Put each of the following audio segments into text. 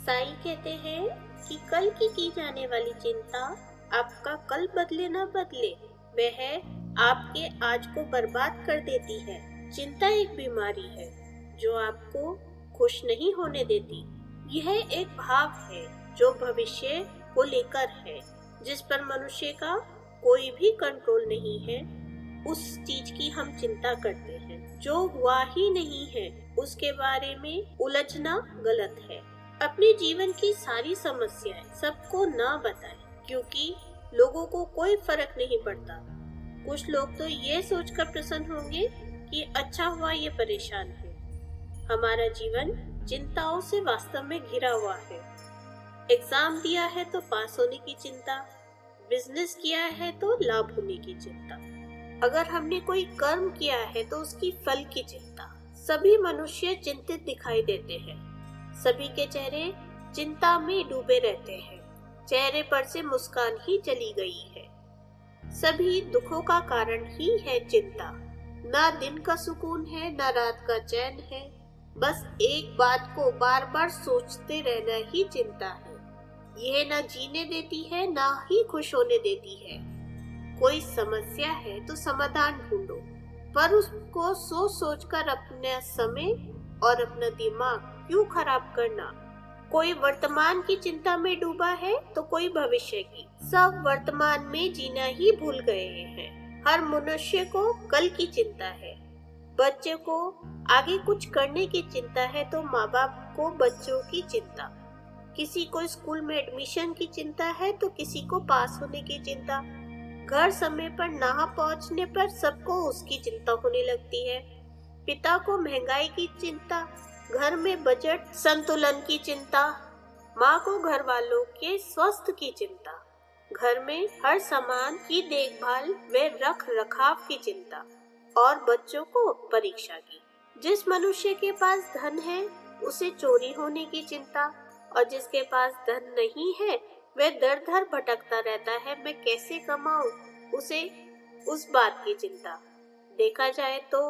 साई कहते हैं कि कल की जाने वाली चिंता आपका कल बदले न बदले, वह आपके आज को बर्बाद कर देती है। चिंता एक बीमारी है जो आपको खुश नहीं होने देती। यह एक भाव है जो भविष्य को लेकर है, जिस पर मनुष्य का कोई भी कंट्रोल नहीं है। उस चीज की हम चिंता करते हैं जो हुआ ही नहीं है, उसके बारे में उलझना गलत है। अपने जीवन की सारी समस्याएं सबको ना बताएं, क्योंकि लोगों को कोई फर्क नहीं पड़ता। कुछ लोग तो ये सोचकर प्रसन्न होंगे कि अच्छा हुआ ये परेशान है। हमारा जीवन चिंताओं से वास्तव में घिरा हुआ है। एग्जाम दिया है तो पास होने की चिंता, बिजनेस किया है तो लाभ होने की चिंता, अगर हमने कोई कर्म किया है तो उसकी फल की चिंता। सभी मनुष्य चिंतित दिखाई देते हैं। सभी के चेहरे चिंता में डूबे रहते हैं। चेहरे पर से मुस्कान ही चली गई है। सभी दुखों का कारण ही है चिंता। ना दिन का सुकून है, ना रात का चैन है। बस एक बात को बार बार सोचते रहना ही चिंता है। यह ना जीने देती है, ना ही खुश होने देती है। कोई समस्या है तो समाधान ढूंढो, पर उसको सोच सोच कर अपना समय और अपना दिमाग क्यों खराब करना। कोई वर्तमान की चिंता में डूबा है तो कोई भविष्य की। सब वर्तमान में जीना ही भूल गए हैं। हर मनुष्य को कल की चिंता है। बच्चे को आगे कुछ करने की चिंता है तो माँ बाप को बच्चों की चिंता। किसी को स्कूल में एडमिशन की चिंता है तो किसी को पास होने की चिंता। घर समय पर ना पहुंचने पर सबको उसकी चिंता होने लगती है। पिता को महंगाई की चिंता, घर में बजट संतुलन की चिंता, माँ को घर वालों के स्वास्थ्य की चिंता, घर में हर सामान की देखभाल व रख रखाव की चिंता, और बच्चों को परीक्षा की। जिस मनुष्य के पास धन है उसे चोरी होने की चिंता, और जिसके पास धन नहीं है वह दर दर भटकता रहता है, मैं कैसे कमाऊं, उसे उस बात की चिंता। देखा जाए तो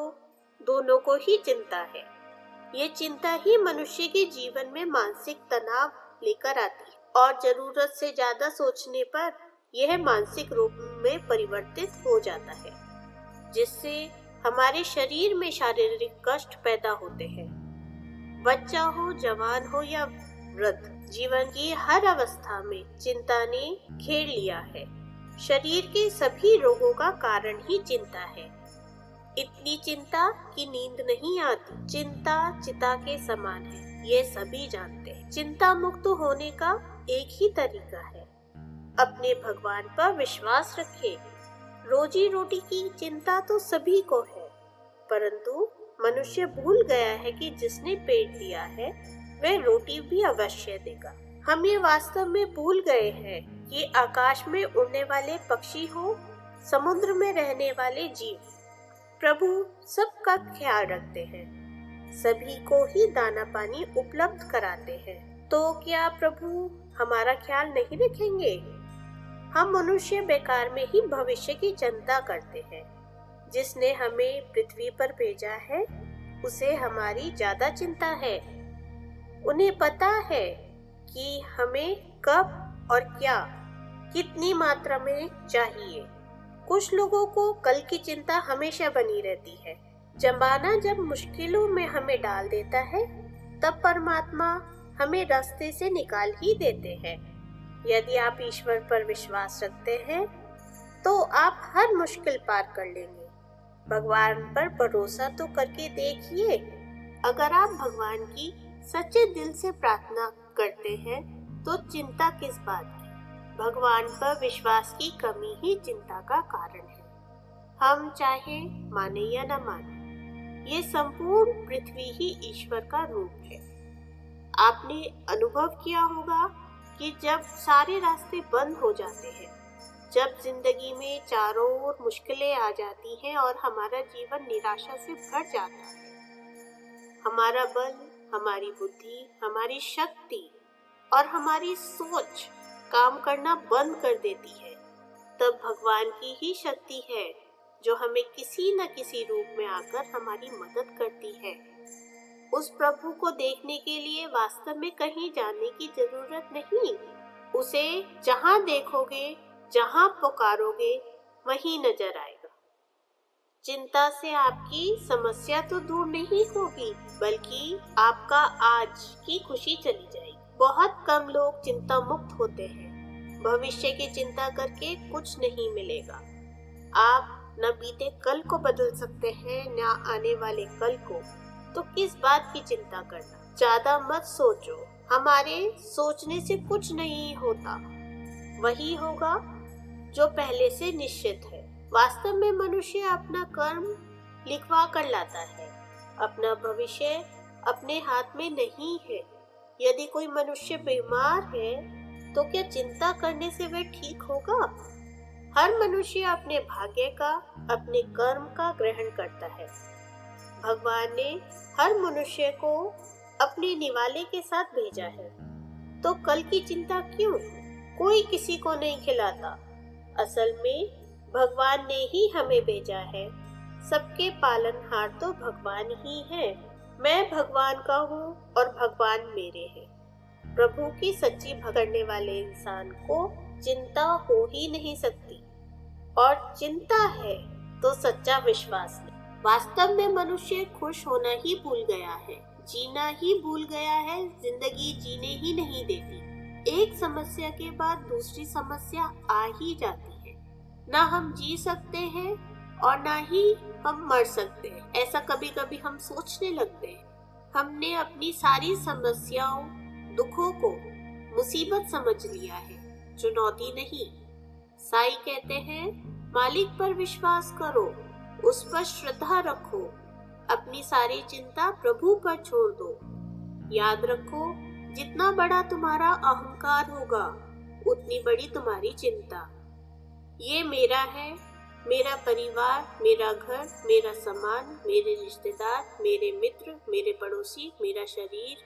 दोनों को ही चिंता है। ये चिंता ही मनुष्य के जीवन में मानसिक तनाव लेकर आती है, और जरूरत से ज्यादा सोचने पर यह मानसिक रूप में परिवर्तित हो जाता है, जिससे हमारे शरीर में शारीरिक कष्ट पैदा होते हैं। बच्चा हो, जवान हो या वृद्ध, जीवन की हर अवस्था में चिंता ने घेर लिया है। शरीर के सभी रोगों का कारण ही चिंता है। इतनी चिंता कि नींद नहीं आती। चिंता चिता के समान है, ये सभी जानते हैं। चिंता मुक्त होने का एक ही तरीका है, अपने भगवान पर विश्वास रखें। रोजी रोटी की चिंता तो सभी को है, परंतु मनुष्य भूल गया है कि जिसने पेट दिया है वह रोटी भी अवश्य देगा। हम ये वास्तव में भूल गए हैं कि आकाश में उड़ने वाले पक्षी हो, समुद्र में रहने वाले जीव, प्रभु सबका ख्याल रखते हैं, सभी को ही दाना पानी उपलब्ध कराते हैं। तो क्या प्रभु हमारा ख्याल नहीं रखेंगे? हम मनुष्य बेकार में ही भविष्य की चिंता करते हैं। जिसने हमें पृथ्वी पर भेजा है उसे हमारी ज्यादा चिंता है। उन्हें पता है कि हमें कब और क्या, कितनी मात्रा में चाहिए। कुछ लोगों को कल की चिंता हमेशा बनी रहती है। जमाना जब मुश्किलों में हमें डाल देता है तब परमात्मा हमें रास्ते से निकाल ही देते हैं। यदि आप ईश्वर पर विश्वास रखते हैं तो आप हर मुश्किल पार कर लेंगे। भगवान पर भरोसा तो करके देखिए। अगर आप भगवान की सच्चे दिल से प्रार्थना करते हैं तो चिंता किस बात की। भगवान पर विश्वास की कमी ही चिंता का कारण है। हम चाहे माने या न माने, ये संपूर्ण पृथ्वी ही ईश्वर का रूप है। आपने अनुभव किया होगा कि जब सारे रास्ते बंद हो जाते हैं, जब जिंदगी में चारों ओर मुश्किलें आ जाती हैं और हमारा जीवन निराशा से भर जाता है, हमारा बल, हमारी बुद्धि, हमारी शक्ति और हमारी सोच काम करना बंद कर देती है, तब भगवान की ही शक्ति है जो हमें किसी न किसी रूप में आकर हमारी मदद करती है। उस प्रभु को देखने के लिए वास्तव में कहीं जाने की जरूरत नहीं। उसे जहाँ देखोगे, जहाँ पुकारोगे, वहीं नजर आएगा। चिंता से आपकी समस्या तो दूर नहीं होगी, बल्कि आपका आज की खुशी चली जाएगी। बहुत कम लोग चिंता मुक्त होते हैं। भविष्य की चिंता करके कुछ नहीं मिलेगा। आप न बीते कल को बदल सकते हैं, न आने वाले कल को, तो किस बात की चिंता करना। ज्यादा मत सोचो, हमारे सोचने से कुछ नहीं होता, वही होगा जो पहले से निश्चित है। वास्तव में मनुष्य अपना कर्म लिखवा कर लाता है, अपना भविष्य अपने हाथ में नहीं है। यदि कोई मनुष्य बीमार है तो क्या चिंता करने से वह ठीक होगा? हर मनुष्य अपने भाग्य का, अपने कर्म का ग्रहण करता है। भगवान ने हर मनुष्य को अपने निवाले के साथ भेजा है, तो कल की चिंता क्यों? कोई किसी को नहीं खिलाता। असल में भगवान ने ही हमें भेजा है। सबके पालनहार तो भगवान ही है। मैं भगवान का हूँ और भगवान मेरे हैं। प्रभु की सच्ची भक्ति करने वाले इंसान को चिंता हो ही नहीं सकती, और चिंता है तो सच्चा विश्वास नहीं। वास्तव में मनुष्य खुश होना ही भूल गया है, जीना ही भूल गया है, जिंदगी जीने ही नहीं देती। एक समस्या के बाद दूसरी समस्या आ ही जाती है। ना हम जी सकते हैं और ना ही हम मर सकते हैं, ऐसा कभी कभी हम सोचने लगते हैं। हमने अपनी सारी समस्याओं, दुखों को मुसीबत समझ लिया है, चुनौती नहीं। साई कहते हैं, मालिक पर विश्वास करो, उस पर श्रद्धा रखो, अपनी सारी चिंता प्रभु पर छोड़ दो। याद रखो, जितना बड़ा तुम्हारा अहंकार होगा, उतनी बड़ी तुम्हारी चिंता। ये मेरा है, मेरा परिवार, मेरा घर, मेरा सामान, मेरे रिश्तेदार, मेरे मित्र, मेरे पड़ोसी, मेरा शरीर,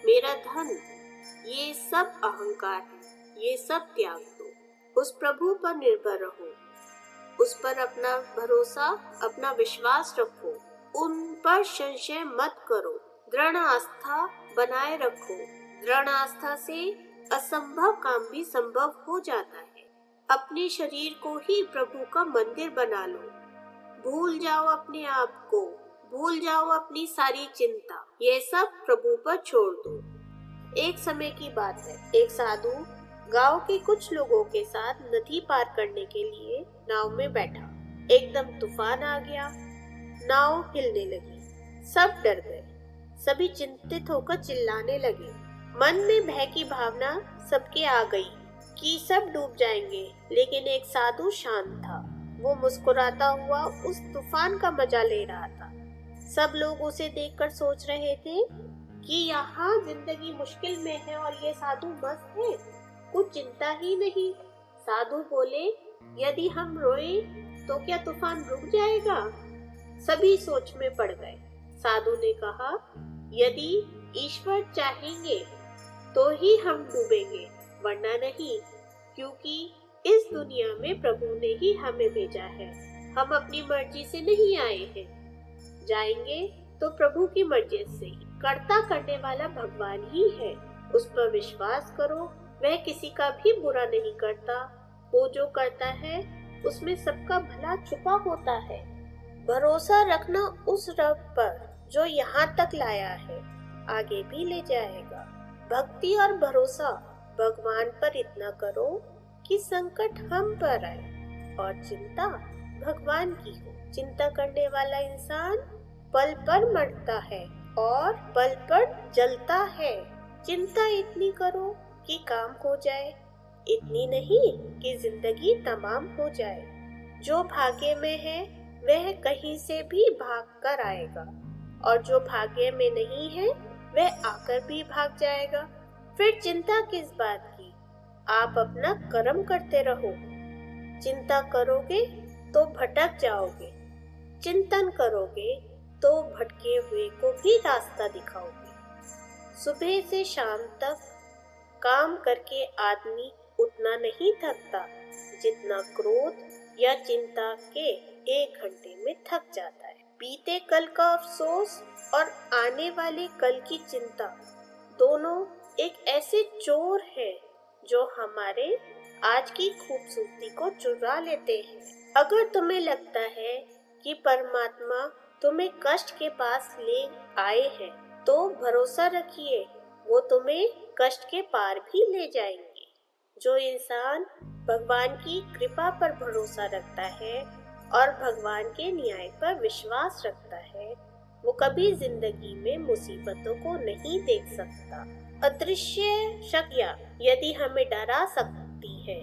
मेरा धन, ये सब अहंकार है। ये सब त्याग दो, उस प्रभु पर निर्भर रहो, उस पर अपना भरोसा, अपना विश्वास रखो, उन पर संशय मत करो, दृढ़ आस्था बनाए रखो। दृढ़ आस्था से असंभव काम भी संभव हो जाता है। अपने शरीर को ही प्रभु का मंदिर बना लो। भूल जाओ अपने आप को, भूल जाओ अपनी सारी चिंता, ये सब प्रभु पर छोड़ दो। एक समय की बात है, एक साधु गांव के कुछ लोगों के साथ नदी पार करने के लिए नाव में बैठा। एकदम तूफान आ गया, नाव हिलने लगी, सब डर गए, सभी चिंतित होकर चिल्लाने लगे। मन में भय की भावना सबके आ गई कि सब डूब जाएंगे, लेकिन एक साधु शांत था। वो मुस्कुराता हुआ उस तूफान का मजा ले रहा था। सब लोग उसे देखकर सोच रहे थे कि यहाँ जिंदगी मुश्किल में है और ये साधु मस्त है, कुछ चिंता ही नहीं। साधु बोले, यदि हम रोए तो क्या तूफान रुक जाएगा? सभी सोच में पड़ गए। साधु ने कहा, यदि ईश्वर चाहेंगे तो ही हम डूबेंगे, वरना नहीं, क्योंकि इस दुनिया में प्रभु ने ही हमें भेजा है। हम अपनी मर्जी से नहीं आए हैं, जाएंगे तो प्रभु की मर्जी से। कर्ता करने वाला भगवान ही है, उस पर विश्वास करो। वह किसी का भी बुरा नहीं करता, वो जो करता है उसमें सबका भला छुपा होता है। भरोसा रखना उस रब पर जो यहाँ तक लाया है, आगे भी ले जाएगा। भक्ति और भरोसा भगवान पर इतना करो कि संकट हम पर आए और चिंता भगवान की हो। चिंता करने वाला इंसान पल पर मरता है और पल पर जलता है। चिंता इतनी करो कि काम हो जाए, इतनी नहीं कि जिंदगी तमाम हो जाए। जो भाग्य में है वह कहीं से भी भाग कर आएगा, और जो भाग्य में नहीं है वह आकर भी भाग जाएगा। फिर चिंता किस बात की? आप अपना कर्म करते रहो। चिंता करोगे तो भटक जाओगे, चिंतन करोगे तो भटके हुए को भी रास्ता दिखाओगे। सुबह से शाम तक काम करके आदमी उतना नहीं थकता जितना क्रोध या चिंता के 1 घंटे में थक जाता है। बीते कल का अफसोस और आने वाले कल की चिंता दोनों एक ऐसे चोर हैं जो हमारे आज की खूबसूरती को चुरा लेते हैं। अगर तुम्हें लगता है कि परमात्मा तुम्हें कष्ट के पास ले आए हैं, तो भरोसा रखिए वो तुम्हें कष्ट के पार भी ले जाएंगे। जो इंसान भगवान की कृपा पर भरोसा रखता है और भगवान के न्याय पर विश्वास रखता है, वो कभी जिंदगी में मुसीबतों को नहीं देख सकता। अदृश्य शक्तियाँ यदि हमें डरा सकती है,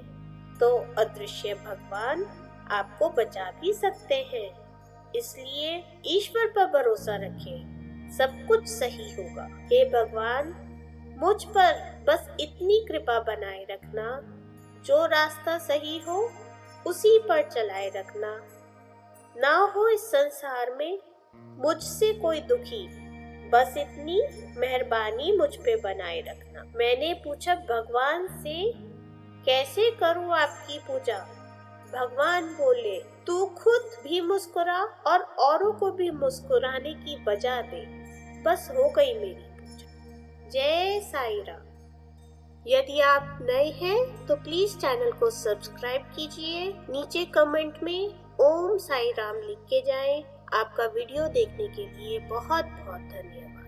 तो अदृश्य भगवान आपको बचा भी सकते हैं। इसलिए ईश्वर पर भरोसा रखें, सब कुछ सही होगा। हे भगवान, मुझ पर बस इतनी कृपा बनाए रखना, जो रास्ता सही हो उसी पर चलाए रखना। ना हो इस संसार में मुझसे कोई दुखी, बस इतनी मेहरबानी मुझ पे बनाए रखना। मैंने पूछा भगवान से, कैसे करूं आपकी पूजा? भगवान बोले, तू खुद भी मुस्कुरा और औरों को भी मुस्कुराने की वजह दे, बस हो गई मेरी पूजा। जय साईं राम। यदि आप नए हैं तो प्लीज चैनल को सब्सक्राइब कीजिए। नीचे कमेंट में ओम साईं राम लिख के जाएं। आपका वीडियो देखने के लिए बहुत बहुत धन्यवाद।